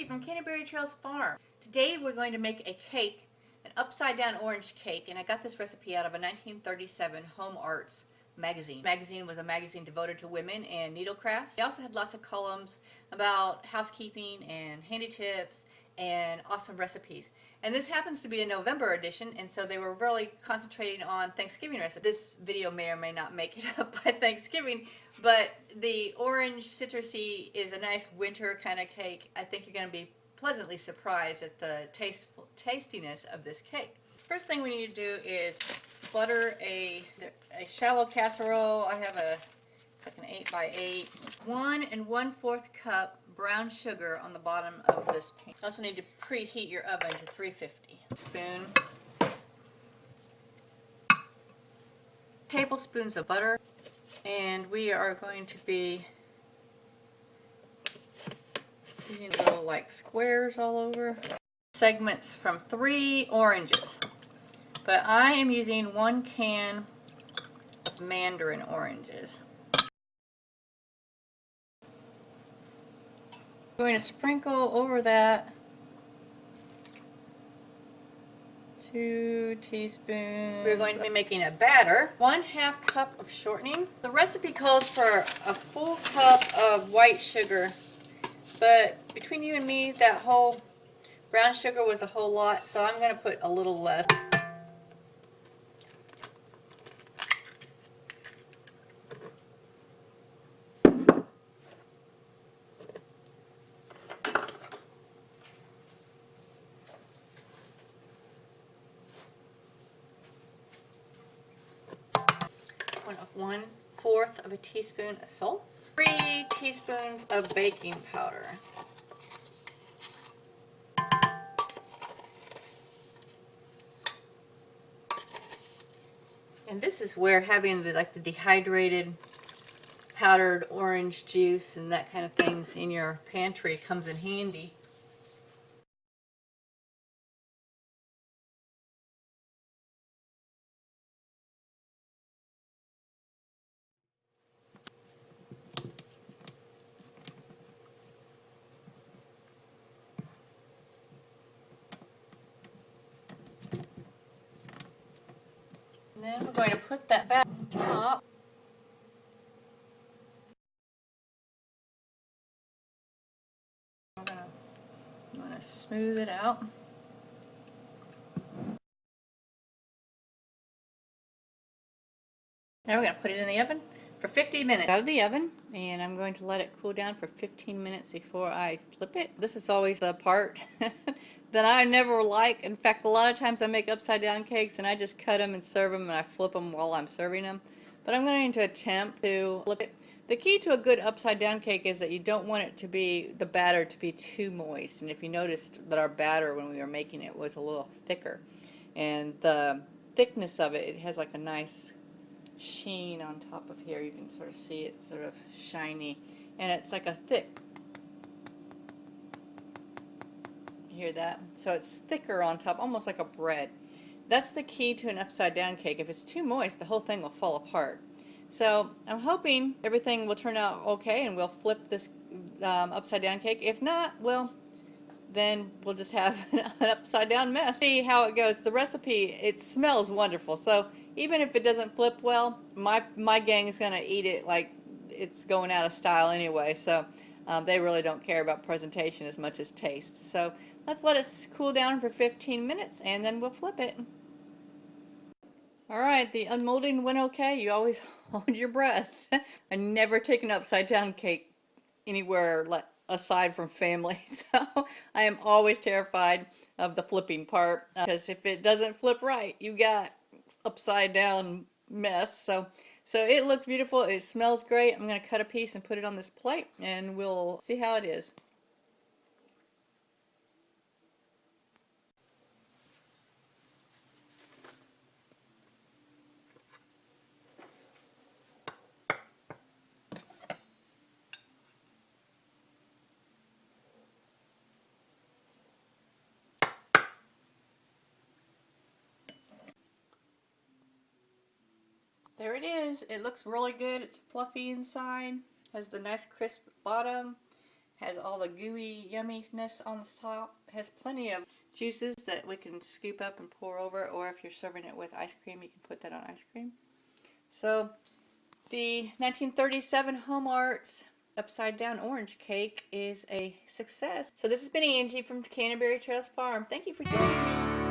Preheat from Canterbury Trails Farm. Today we're going to make a cake, an upside down orange cake, and I got this recipe out of a 1937 Home Arts magazine. The magazine was a magazine devoted to women and needlecrafts. They also had lots of columns about housekeeping and handy tips and awesome recipes. And this happens to be a November edition, and so they were really concentrating on Thanksgiving recipes. This video may or may not make it up by Thanksgiving, but the orange citrusy is a nice winter kind of cake. I think you're going to be pleasantly surprised at the tastiness of this cake. First thing we need to do is butter a shallow casserole. I have it's like an 8x8. 1 1/4 cup brown sugar on the bottom of this pan. You also need to preheat your oven to 350. Spoon. Tablespoons of butter. And we are going to be using little like squares all over. Segments from 3 oranges. But I am using 1 can of mandarin oranges. I'm going to sprinkle over that 2 teaspoons. We're going to be making a batter. 1/2 cup of shortening. The recipe calls for a full cup of white sugar, but between you and me, that whole brown sugar was a whole lot, so I'm going to put a little less. One 1/4 of a teaspoon of salt, 3 teaspoons of baking powder, and this is where having the dehydrated powdered orange juice and that kind of things in your pantry comes in handy. And then we're going to put that back on top. I'm going to smooth it out. Now we're going to put it in the oven for 15 minutes. Out of the oven, and I'm going to let it cool down for 15 minutes before I flip it. This is always the part that I never like. In fact, a lot of times I make upside down cakes and I just cut them and serve them and I flip them while I'm serving them. But I'm going to attempt to flip it. The key to a good upside down cake is that you don't want it to be, the batter to be too moist. And if you noticed that our batter when we were making it was a little thicker. And the thickness of it, it has like a nice sheen on top of here. You can sort of see it sort of shiny. And it's like a thick. Hear that? So it's thicker on top, almost like a bread. That's the key to an upside down cake. If it's too moist, the whole thing will fall apart. So I'm hoping everything will turn out okay and we'll flip this upside down cake. If not, well, then we'll just have an upside down mess. See how it goes. The recipe, it smells wonderful. So even if it doesn't flip well, my gang is going to eat it like it's going out of style anyway. So they really don't care about presentation as much as taste. So let's let it cool down for 15 minutes and then we'll flip it. Alright, the unmolding went okay. You always hold your breath. I never take an upside down cake anywhere aside from family. So I am always terrified of the flipping part because if it doesn't flip right, you got upside down mess. So it looks beautiful. It smells great. I'm going to cut a piece and put it on this plate and we'll see how it is. There it is. It looks really good. It's fluffy inside, has the nice crisp bottom, Has all the gooey yumminess on the top. Has plenty of juices that we can scoop up and pour over, or if you're serving it with ice cream, you can put that on ice cream. So the 1937 Home Arts upside down orange cake is a success. So this has been Angie from Canterbury Trails Farm. Thank you for joining me.